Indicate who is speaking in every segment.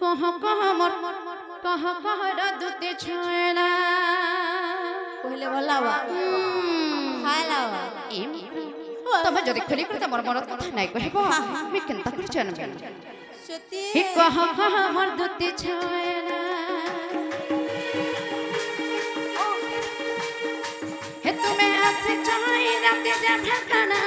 Speaker 1: कह मोर कह रदुते छेला
Speaker 2: कहले भलावा हालावा
Speaker 1: तब जदि खुली कर तमर मन कथा नै कहबो मी केनता कर जानबे
Speaker 2: सती
Speaker 1: हे कह मोर दुते छेला हे तुम्हें आसे चाहे राते जा भटना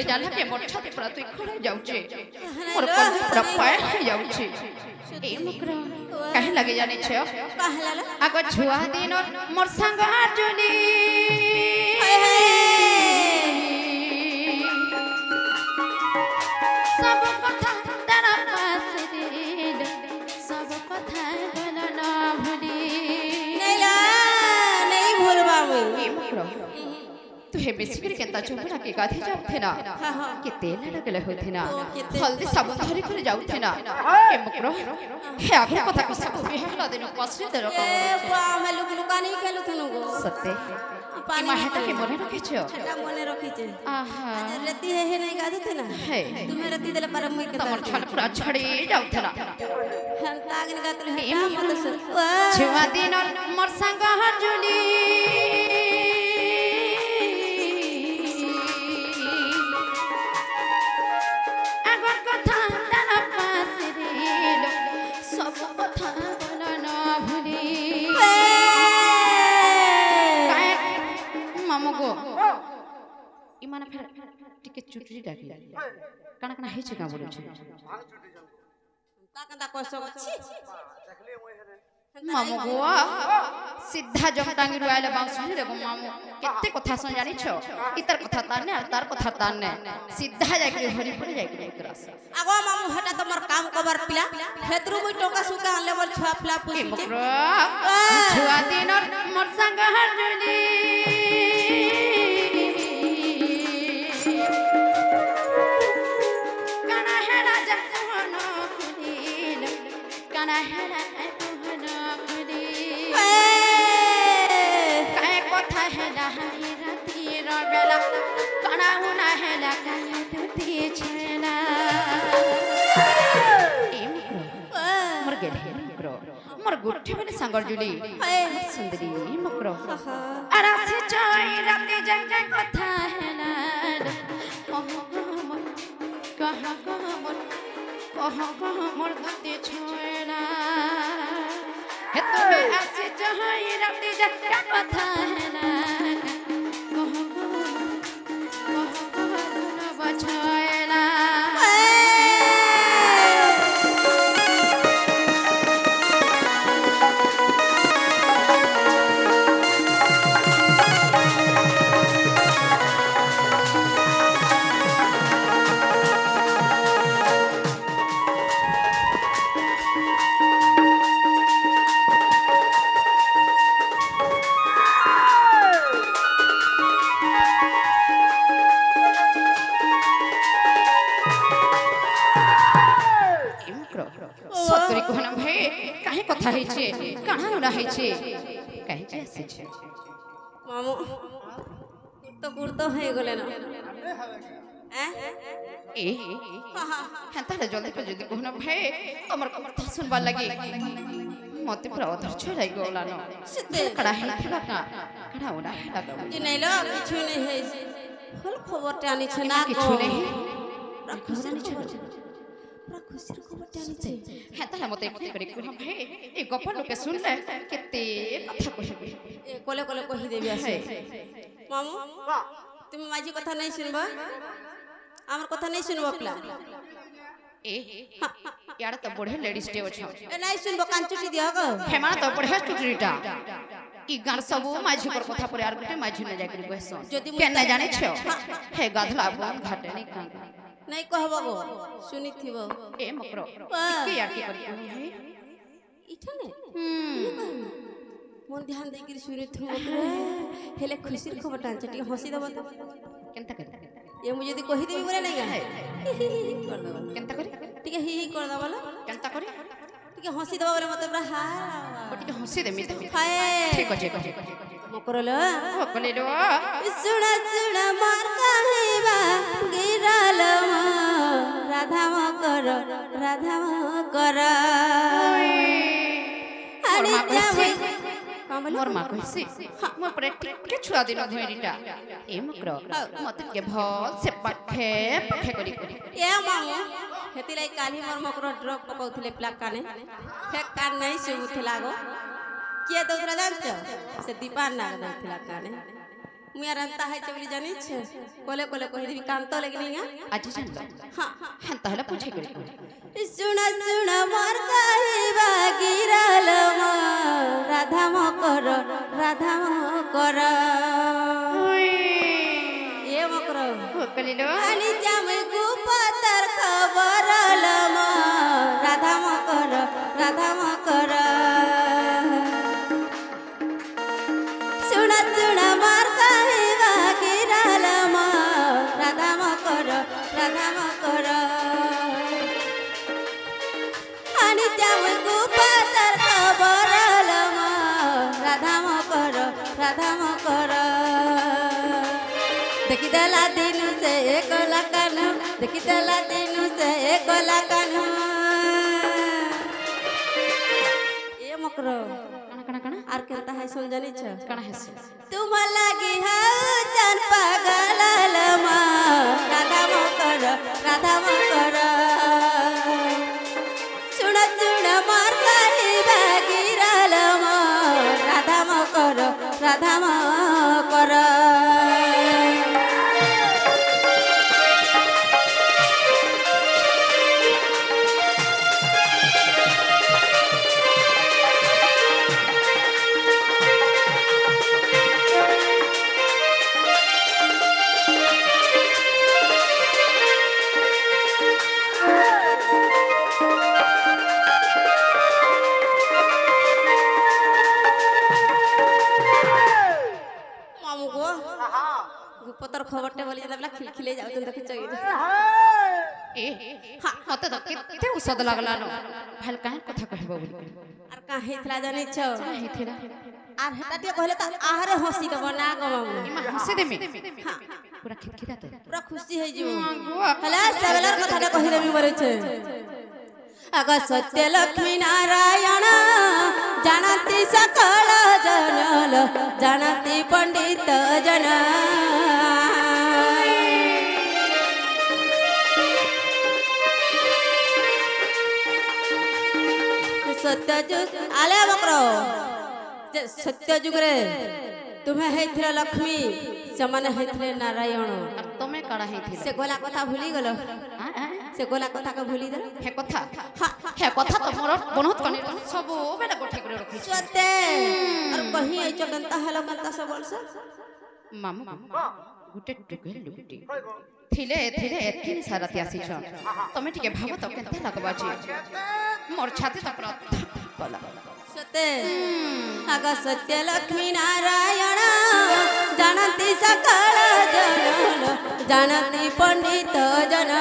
Speaker 1: जाला के मोर छाती पर तू खड़े जाऊ छे मोर कल पूरा पाए जाऊ छे ए मुकरा काहे लगे जाने छे
Speaker 2: कहला
Speaker 1: आगो छुआ दिन मोर संग अर्जुनी सब कथा तेरा पास दिल सब कथा गलना भूली
Speaker 2: नहीं भूल बाबू
Speaker 1: ए मुकरा तू हे बिस्किट केता चोपड़ा के गाथे जाऊ थे ना के तेल लगले होथे ना हल्दी साबुन धरी कर जाऊ थे ना ए मुकरो हे आगे कथा को सब बेहला दिन पसरे दे रखो
Speaker 2: ए बा हम लुक नहीं खेलु थनु गो
Speaker 1: सत्य पानी माहता के मने रखे छो
Speaker 2: छटा मने रखी छे
Speaker 1: आहा
Speaker 2: रती है नहीं गाथे थे ना
Speaker 1: हे
Speaker 2: तुम्हें रती देले पर मुई के
Speaker 1: तमर छल पूरा छड़ी जाऊ थे ना
Speaker 2: हम तागन गातले है
Speaker 1: छुआ दिन मोर संग हरजुली इमाना फिर टिके चुटरी डाकी काना काना हे छका बोलो छे
Speaker 2: ताकंदा कोसो छी
Speaker 1: मामू गोवा सीधा जमटांगी रुआले बांसुरी रे मामू केते कथा सुन जानि छो इतर कथा ताने और तार कथा ताने सीधा जाके हरि पर जाके एकरा से
Speaker 2: आगो मामू हटा तमर काम कबर पिला हेतरु मुई टोका सुका लेवल छुआ फला पूछी
Speaker 1: छुआ दिन मोर संग हरजुली काना हेरा जखनो खुदिल काना हेरा जखनो खुदिल काय कथा हेला हाई राती रबेला काना हुना हेला काय तुती छेला ए मुकरो मर गेले मुकरो मर गुठी बने सांगर जुली सुंदरी मुकरो आरासे चाई राती जंग कथा हेला कह मोर दुते छेला हे तुम्हें आसे चाहे राती जंग कथा हेला बछेला सतरी कहना भाई काहे कथा है छे कहां उड़ा है छे काहे जे आसे छे
Speaker 2: मामू कुर्तो है गले ना
Speaker 1: ए हंता रे जल्दी पे जल्दी कहना भाई हमर कथा सुनबा लगी मते पूरा अधर छोड़ाई गला न सिते कड़ा है खला का कड़ा उड़ा है लगा
Speaker 2: ई नहीं लो किछु नहीं है फल खबर टानी छ ना
Speaker 1: किछु नहीं
Speaker 2: खुशी खबर टानी छ
Speaker 1: हेता मते मते करे कहना भाई ए गप लोके सुन ले केते कथा कहबे
Speaker 2: ए कोले कोले कहि देबी आसे मामू तुम माजी कथा नहीं सुनबा हमर कथा नहीं सुनबा प्ला
Speaker 1: ए यार तो बढ़े लेडीज डे छ
Speaker 2: ए नहीं सुनबो कान चुटी दियो गो
Speaker 1: हेमा तो बढ़े चुटरीटा ई गान सब माझी पर कथा पर यार गुटे माझी न जाकरी कहसो
Speaker 2: जदि
Speaker 1: के न जाने छ हे गाधला बन घाटे नहीं कान
Speaker 2: नहीं कहबो गो सुनी थिबो
Speaker 1: ए मकरो के यार के करी हे
Speaker 2: इठने मन ध्यान दे के सुनी थिबो हेले खुशी खबर टांच टी हंसी दबो तो
Speaker 1: केनता करता
Speaker 2: ये मुझे यदि कहि देबी बोले नहीं गा कर दबो
Speaker 1: केनता करी
Speaker 2: ठीक है ही कर दबो ला
Speaker 1: केनता करी
Speaker 2: ठीक है हंसी दबो बोले मत पूरा हा
Speaker 1: बटी हंसी दे मी तो
Speaker 2: हाय
Speaker 1: ठीक अछि
Speaker 2: मकरलो
Speaker 1: ओ कले रो
Speaker 2: सुना सुना मार कहबा गिराल राधा मकर अरे जावे
Speaker 1: मोर मां कहसी मोर पर टिके छुआ दिन भइरीटा ए मकरो मत के भल से पखे पखे करी
Speaker 2: ए मामू हेति लाई काली मोर मकरो ड्रॉप पकाउथले प्लाक काने फेक कान नहीं सुबुथला गो किए दोसरा जानछ से दीपान नाग दथला काने मुया रंता है चबली जानि छ कोले कोले कहि दिबी काम तो लगनी गा
Speaker 1: आज जानला
Speaker 2: हां
Speaker 1: हन तहला पूछे करी
Speaker 2: सुना सुना मोर कहबा गिराल राधा मकर ये मकर
Speaker 1: ओ कले रो
Speaker 2: आनी जामे गुपतर खबरल राधा मकर सुना सुना मोर कहबा गिराल राधा मकर आनी जामे गुपतर खबरल राधा मकर देखी दला दिन से एक लकन देखी दला दिन से एक लकन ये मकरो
Speaker 1: कणा कणा
Speaker 2: आर केता है सुन जानी छ
Speaker 1: कणा है
Speaker 2: तुम लगी है चन पागल राधा मकर सुन सुन मार कहबा गिराल राधा मकर मामू गो गुपतर खबरटे बोली जला खिलखिले जाउ जन देखि चई
Speaker 1: ए मते तो केते औषध लागला न भल काहे कथा कहबो बोली
Speaker 2: आर काहे थला जानि छ
Speaker 1: काहे थेरा
Speaker 2: आर हेटाटे कहले त आहारे हंसी दब ना गो मामू
Speaker 1: इमा हंसे दे में पूरा खिलखिला तो
Speaker 2: पूरा खुशी है जीव
Speaker 1: गुआ
Speaker 2: हला सगलर कथा कहि देबी मरे छ अग सत्य लक्ष्मी नारायण जानती सकल जनल जानती पंडित जन सत्य जुग आले बकरो सत्य जुग रे तुम्हें हेथिले लक्ष्मी समान हेथिले नारायण
Speaker 1: अब तमे कड़ा है थेरा
Speaker 2: से गोला कथा भूली गलो से गोला कथा का भूली दे
Speaker 1: हे कथा तो मोर बनत कने सब बेटा गोठे करे रखी
Speaker 2: सत्य और कहीं आई चगंता हलो कंता सब वर्ष
Speaker 1: मामू गुटे टुके लुगटी थिले एतकिनी सारा त्यासी छ तमे टिके भाव तो केनते लगबाची मोर छाती तो पूरा कला
Speaker 2: सत्य आग सत्य लक्ष्मी नारायण जानती सकल जनल जानती पंडित जन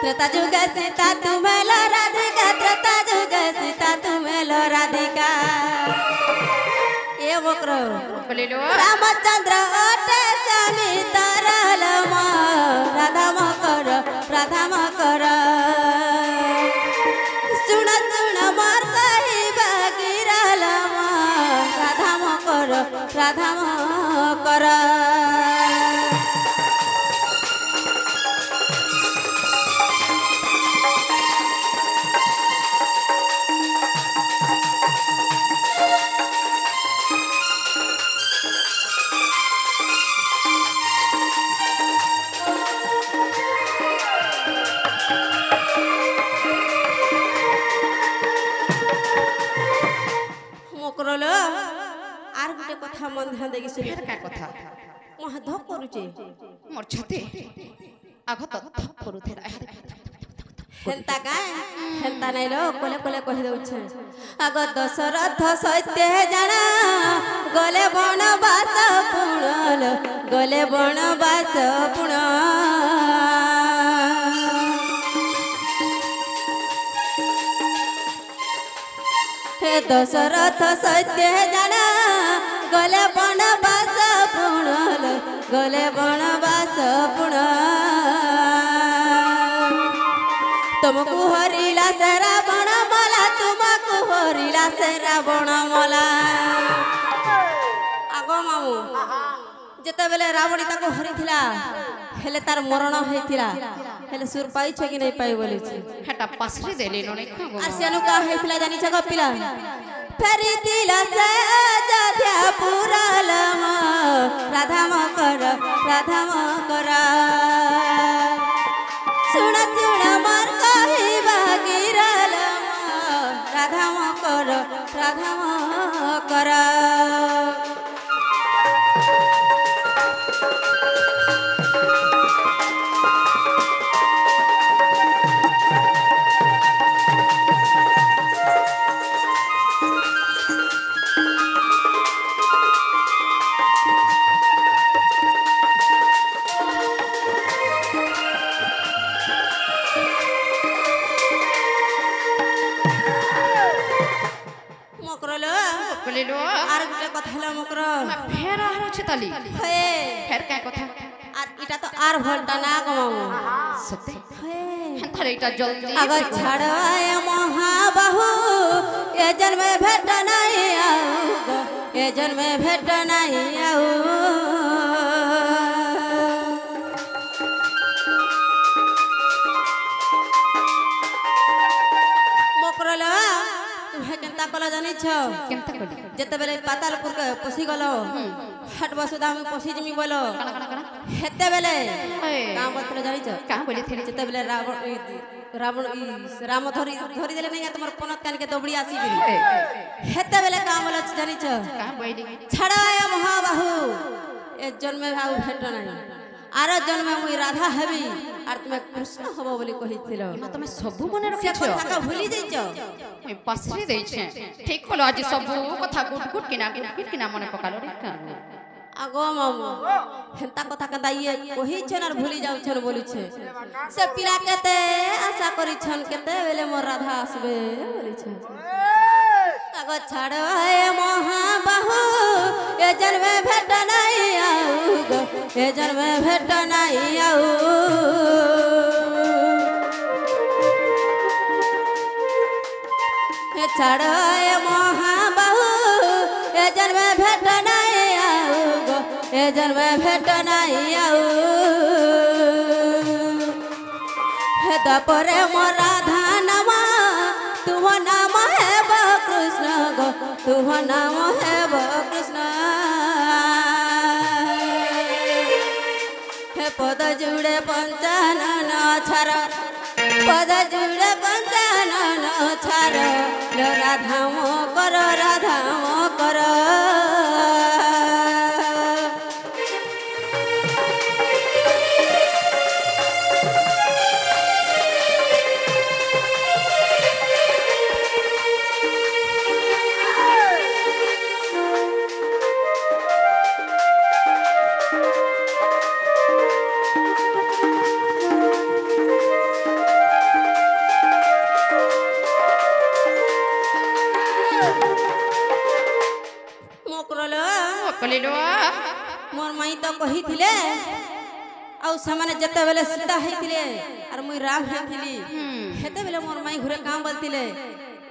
Speaker 2: त्रेता जुग सीता तुम्हें लो राधिका त्रेता जुग सीता तुम्हें लो राधिका ये बकरो
Speaker 1: कले लो
Speaker 2: रामचंद्र ओटे स्वामी तरल राधा मकर सुन सुन मार कहबा गिराल राधा मकर কথা মন ধ্যান দেখি শুনি
Speaker 1: ফের কা কথা
Speaker 2: মহা ধপ করুছে
Speaker 1: মোর ছাতে আঘাত ধপ করুথেলা
Speaker 2: হেন্তা কায় হেন্তা নাই লো কোলে কোলে কহি দউছে আগ দশরথ সত্য জানা গলে বনবাস পুণল গলে বনবাস পুণ হে দশরথ সত্য জানা গলে বনবাস পুণল গলে বনবাস পুণ तुमको हरिला से रावण मला तुमको हरिला से रावण मला आगो मामू जेते बेले रावणी ताको हरिथिला हेले तार मरण हेतिला हेले सुर पाई छ कि नहीं पाई बोली छी
Speaker 1: हेटा पासरी देले नने खगो
Speaker 2: आसियानु का हेतिला जानी छ कपिला फेरी दिला से अयोध्या पुरालम राधा मकर सुन सुन मर कहिबा गिरल राधा मकर
Speaker 1: बोलेलो
Speaker 2: आर गुटे কথা হলো মকর
Speaker 1: फेर आरो छताली
Speaker 2: हे
Speaker 1: फेर का কথা
Speaker 2: আর এটা তো আর ভলটা না গমামু
Speaker 1: सत्य
Speaker 2: हे
Speaker 1: हंथर এটা जल्दी
Speaker 2: अगर छड़वाय महाबाहु ए जन्म भेट नहीं आऊ ए जन्म भेट नहीं आऊ मकरला तुम्हें केनता कला जानी छ
Speaker 1: केनता कली
Speaker 2: जेते बेले पातालपुर के पसी गलो हट बसुदा हम पसी जिमी बोलो
Speaker 1: कना
Speaker 2: हेते बेले का बतले जानी छ
Speaker 1: का बोले थे
Speaker 2: जेते बेले रावण राम धरी देले नहीं तुम्हार पनत कान के दबड़ी आसी गिरी हेते बेले का बोल जानी छ
Speaker 1: का बोली
Speaker 2: छड़ाय महाबाहु ए जन्म भाउ भेट नहीं आर जन्म मुई राधा हेबी आर तुम कृष्ण हबो बोली कहिथिलो
Speaker 1: ना तमे सबु मने
Speaker 2: से
Speaker 1: रखिछ
Speaker 2: कथा का भूली जाइछ
Speaker 1: मैं पासरी देइ छे ठीक होलो आज सबु कथा गुट किना मने पकालो रे का
Speaker 2: आगो मामू हेंता कथा का दाइए कहि छन आर भूली जाउ छन बोली छे से पिला केते आशा करि छन केते बेले मोर राधा आसबे बोली छे आगो छाड़ो ए महाबाहु ए जन्म भेट नहीं आऊ गो ए जन्म भेट नहीं आऊ ए छाड़ो ए महाबाहु ए जन्म भेट नहीं आऊ गो ए जन्म भेट नहीं आऊ हे दपरे मोर राधा नामा तुम नाम है कृष्ण गो तुम नाम है कृष्ण हे पद जुड़े पंचानन छार पद जुड़े पंचानन छार राधा मो कर
Speaker 1: बोलेलो
Speaker 2: मोर माई तो कही थिले आउ समाने जते बेले सीता हेतिले आर मुई राम हेतिली हेते बेले मोर माई घुरे काम बोलतिले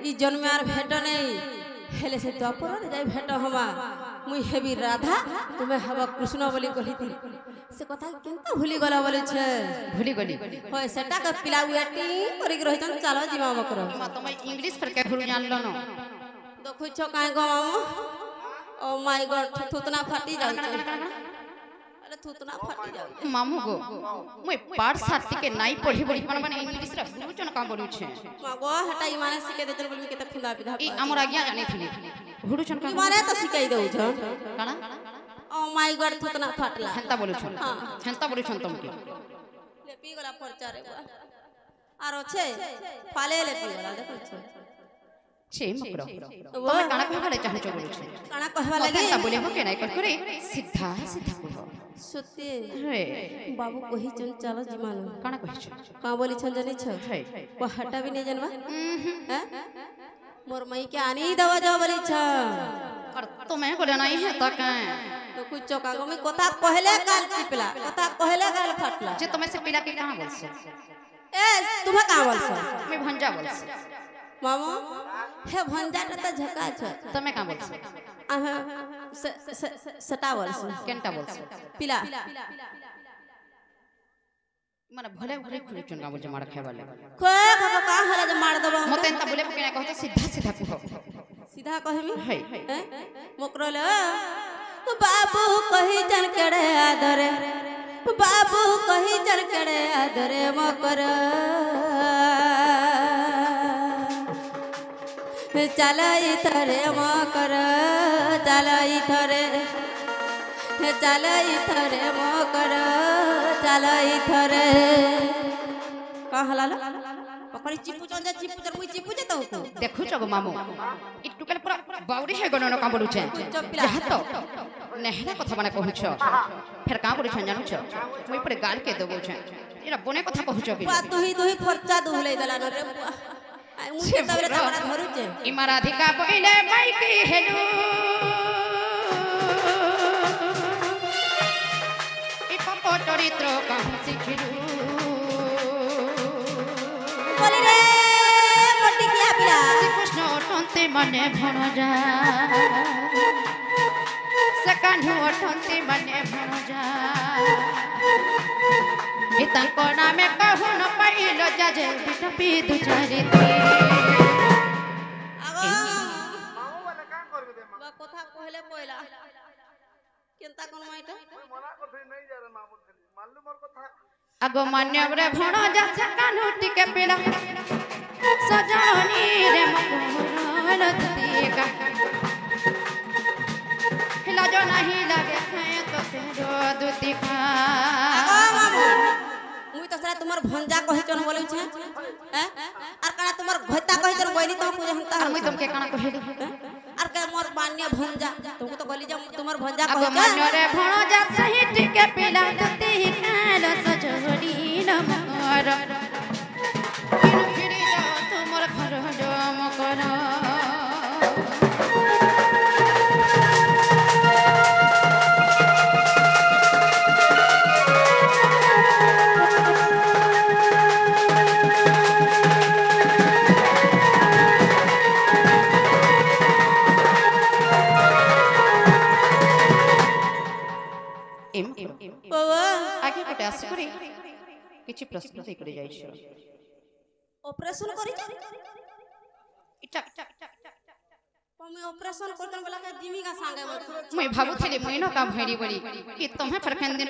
Speaker 2: ई जन्म आर भेट नहीं हेले से द्वापर रे जाई भेट हमा मुई हेबी राधा तुमे हवा कृष्ण बोली कही थी से कथा केनता भूली गला बोले छे
Speaker 1: भूली गली
Speaker 2: होय सेटा के पिला उएटी करी के रहितन चलो जीवा मकरो
Speaker 1: तमे इंग्लिश पर के घुर जानलो न
Speaker 2: देखु छ काहे गो मामू ओ माय गॉड थुतना फाटी जाउ छे अरे थुतना फटी जाऊ
Speaker 1: मामू गो मुई पाठ साथ के नाई पढ़ी बड़ी माने इंग्लिश रा हुडुचन काम बडुछे
Speaker 2: मगो हटा ई माने सिके देतर बोलबी के त खुदा विधा
Speaker 1: ई हमर आज्ञा जाने थी हुडुचन काम
Speaker 2: माने तो सिकाई दउ छ
Speaker 1: काना
Speaker 2: ओ माय गॉड थुतना फटला
Speaker 1: हेंता बोलुछन तुम के
Speaker 2: ले पी गला परचारे आरो छे पाले ले पी गला देखो
Speaker 1: छे मकरो तमे काना कहबा चाहे छ बोलुछे
Speaker 2: काना कहबा लागे
Speaker 1: हेंता बोले हो के नाई करे सीधा सीधा कहो
Speaker 2: सत्य
Speaker 1: रे
Speaker 2: बाबू कही चल चलो जीवानो
Speaker 1: काना कहि छ
Speaker 2: का बोली छन जनी छ
Speaker 1: है
Speaker 2: वो हटा भी नहीं जनवा हैं मोर मई के आनी दवा जा बोली छ
Speaker 1: और तुम्हें बोले नहीं है त का
Speaker 2: तो कुछ चौका गो में कोता पहले काल चिपला कोता पहले काल फटला
Speaker 1: जे तुम्हें से पीला के कहां बोलछ
Speaker 2: ए तुम्हें का बोलछ
Speaker 1: मैं भंजा बोलछ
Speaker 2: मामो हे भंजा त झका छ
Speaker 1: तुम्हें का बोलछ
Speaker 2: आहा सटा बोलछ
Speaker 1: केनटा बोलछ
Speaker 2: पिला
Speaker 1: माने भले भले खुले चुनगा बोल जे मार खावाले
Speaker 2: कोए खब का हला जे मार दबो
Speaker 1: मते एंता बोले के ना कहत सीधा सीधा कहो
Speaker 2: सीधा कहमी
Speaker 1: है
Speaker 2: मोकरल बाबू कही चल केड़े आदरे बाबू कही चल केड़े आदरे मोकर चलाई थरे मोकर चलाई थरे मोकर चलाई थरे का हलाला पकड़ी चिपू चल मुई चिपू जे तो
Speaker 1: देखु छगो मामू इ टुकल पूरा बाउरी है गणन का बडु छे जहा तो नेहला कथा माने कहू छ फेर का बडु छन जानू छ मुई पर गाल के देबो छ एरा बने कथा कहू छ
Speaker 2: बा तुही खर्चा दुहले दला न रे आई मुई तबरे तबरा धरु छे
Speaker 1: इ राधिका पहिले माइकी हेलु इ पको चरित्र कहू सिखिलु
Speaker 2: बोली रे मोटी किया पिला
Speaker 1: कृष्ण अठंते मने भणजा सकान्हु अठंते मने भणजा ए ताको नामे कहू न पाइलो जाजे बिटपी दुचारिती
Speaker 2: आगो वाला काम करबे दे बा कथा कहले पयला केनता कोन माइटा मना करथि नहीं जा रे मामू मानलु मोर कथा
Speaker 1: आगो मान्यव रे भणजा सकान्हु टिके पिला सजनी रे मकोरल दिका हिला जो नहीं लगे खाए तो तेरो दुतिका
Speaker 2: मुई तो सरा तुमार भंजा कहि चन बोलै छै हैं आर काना तुमार घोता कहि चन बोइनी तो पूजे हंता
Speaker 1: मुई तुमके काना कहिली
Speaker 2: आर के मोर मान्य भंजा तुमको तो गली जा तुमार भंजा कहि
Speaker 1: आगो मान्य रे भणजा सही टिके पिला दुति काल सजनी न मोर फिर जा तुमर घर जो मकर आगे गोटे आस करी किछि प्रश्न दे करे जाई छ
Speaker 2: ऑपरेशन करि छ
Speaker 1: इटा
Speaker 2: मैं ऑपरेशन करतन वाला के जिमी का संगे
Speaker 1: मुई भाबुथली मुई न का भैरी बड़ी कि तुम्हे फरकेन दिन